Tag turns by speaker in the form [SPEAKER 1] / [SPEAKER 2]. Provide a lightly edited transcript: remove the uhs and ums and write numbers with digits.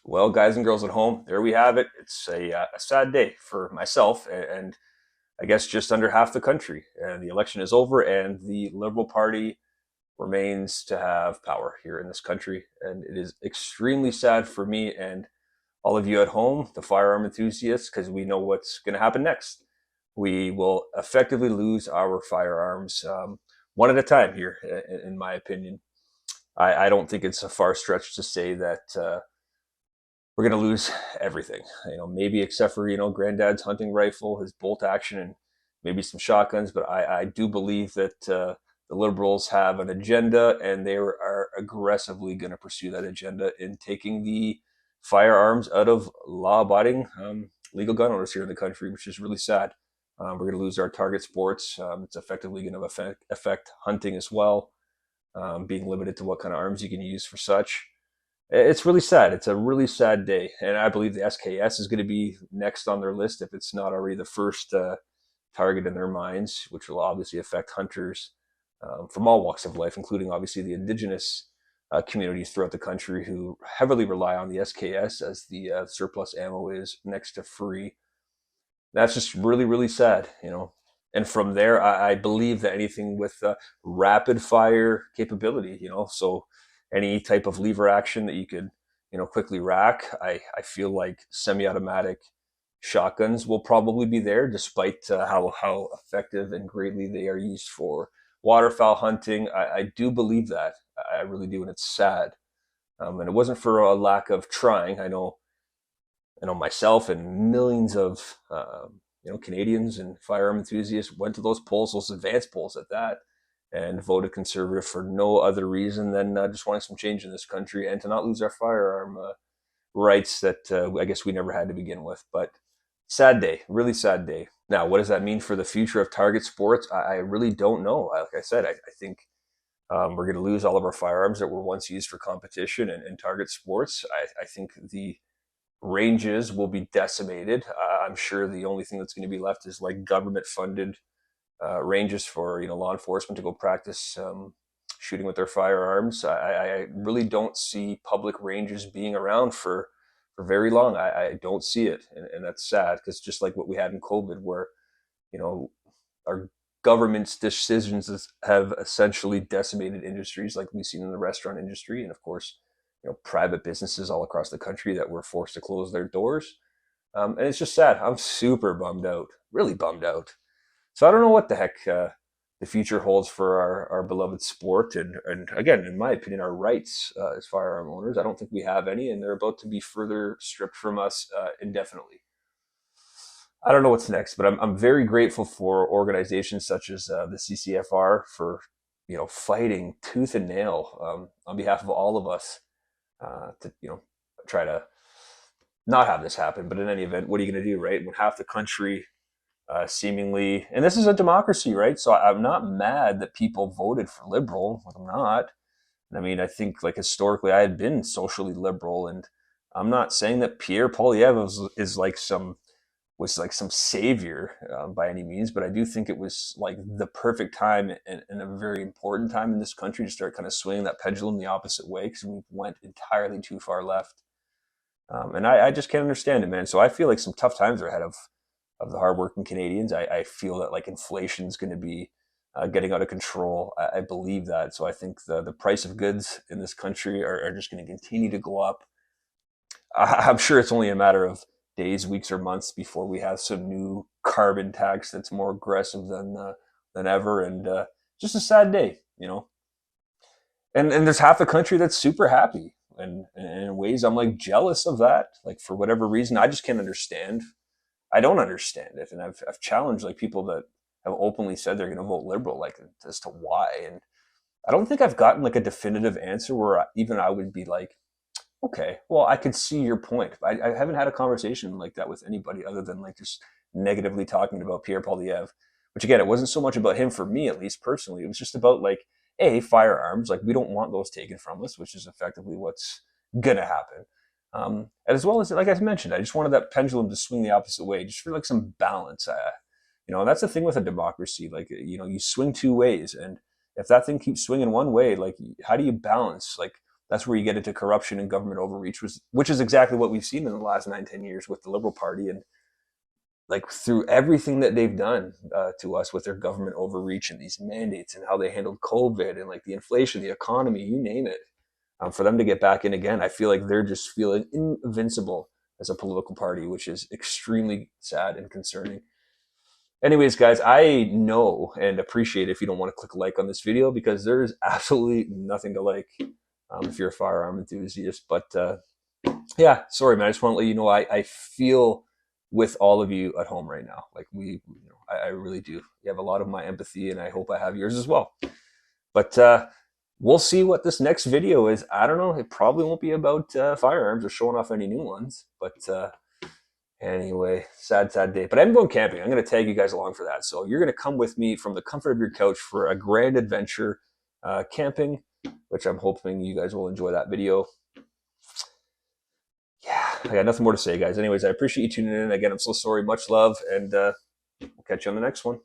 [SPEAKER 1] Well, guys and girls at home, there we have it. It's a sad day for myself and I guess just under half the country. And the election is over, and the Liberal Party remains to have power here in this country. And it is extremely sad for me and all of you at home, the firearm enthusiasts, because we know what's going to happen next. We will effectively lose our firearms one at a time here, in my opinion. I don't think it's a far stretch to say that. We're going to lose everything. Maybe except for, granddad's hunting rifle, his bolt action, and maybe some shotguns. But I do believe that the liberals have an agenda, and they are aggressively going to pursue that agenda in taking the firearms out of law-abiding legal gun owners here in the country, which is really sad. We're going to lose our target sports. It's effectively going to affect hunting as well, being limited to what kind of arms you can use for such. It's really sad. It's a really sad day, and I believe the SKS is going to be next on their list if it's not already the first target in their minds, which will obviously affect hunters from all walks of life, including obviously the indigenous communities throughout the country who heavily rely on the SKS as the surplus ammo is next to free. That's just really, really sad. And from there, I believe that anything with rapid fire capability, so any type of lever action that you could, quickly rack, I feel like semi-automatic shotguns will probably be there, despite how effective and greatly they are used for waterfowl hunting. I do believe that. I really do, and it's sad. And it wasn't for a lack of trying. I know myself and millions of Canadians and firearm enthusiasts went to those polls, those advanced polls at that, and voted conservative for no other reason than just wanting some change in this country and to not lose our firearm rights that I guess we never had to begin with. But sad day, really sad day. Now, what does that mean for the future of target sports? I really don't know. Like I said, I think we're going to lose all of our firearms that were once used for competition and target sports. I think the ranges will be decimated. I'm sure the only thing that's going to be left is like government funded ranges for law enforcement to go practice shooting with their firearms. I really don't see public ranges being around for very long. I don't see it, and that's sad because just like what we had in COVID, where our government's decisions have essentially decimated industries like we've seen in the restaurant industry, and of course, private businesses all across the country that were forced to close their doors. And it's just sad. I'm super bummed out, really bummed out. So I don't know what the heck the future holds for our beloved sport. And again, in my opinion, our rights as firearm owners, I don't think we have any, and they're about to be further stripped from us indefinitely. I don't know what's next, but I'm very grateful for organizations such as the CCFR for fighting tooth and nail on behalf of all of us to try to not have this happen. But in any event, what are you going to do, right? When half the country seemingly, and this is a democracy, right? So I'm not mad that people voted for liberal. I'm not. I mean, I think like historically, I had been socially liberal, and I'm not saying that Pierre Poilievre is like some savior by any means, but I do think it was like the perfect time and a very important time in this country to start kind of swinging that pendulum the opposite way because we went entirely too far left. And I just can't understand it, man. So I feel like some tough times are ahead of the hardworking Canadians. I feel that like inflation is going to be getting out of control. I believe that. So I think the price of goods in this country are just going to continue to go up. I'm sure it's only a matter of days, weeks, or months before we have some new carbon tax that's more aggressive than ever. And just a sad day. And there's half the country that's super happy, and in ways I'm like jealous of that. Like for whatever reason, I just can't understand. I don't understand it, and I've challenged like people that have openly said they're going to vote liberal, like as to why. And I don't think I've gotten like a definitive answer where even I would be like, okay, well, I could see your point. I haven't had a conversation like that with anybody other than like just negatively talking about Pierre Poilievre, which again, it wasn't so much about him for me, at least personally. It was just about like, firearms. Like we don't want those taken from us, which is effectively what's gonna happen. As well as, like I mentioned, I just wanted that pendulum to swing the opposite way, just for like some balance. That's the thing with a democracy. Like, you swing two ways, and if that thing keeps swinging one way, like, how do you balance? Like, That's where you get into corruption and government overreach, which is exactly what we've seen in the last 9, 10 years with the Liberal Party. And like through everything that they've done to us with their government overreach and these mandates and how they handled COVID and like the inflation, the economy, you name it, for them to get back in again, I feel like they're just feeling invincible as a political party, which is extremely sad and concerning. Anyways, guys, I know and appreciate if you don't want to click like on this video because there's absolutely nothing to like if you're a firearm enthusiast. But yeah, sorry, man. I just want to let you know I feel with all of you at home right now. Like I really do. You have a lot of my empathy, and I hope I have yours as well. But we'll see what this next video is. I don't know. It probably won't be about firearms or showing off any new ones. But anyway, sad day. But I'm going camping. I'm going to tag you guys along for that. So you're going to come with me from the comfort of your couch for a grand adventure camping, which I'm hoping you guys will enjoy that video. Yeah, I got nothing more to say, guys. Anyways, I appreciate you tuning in. Again, I'm so sorry. Much love, and we'll catch you on the next one.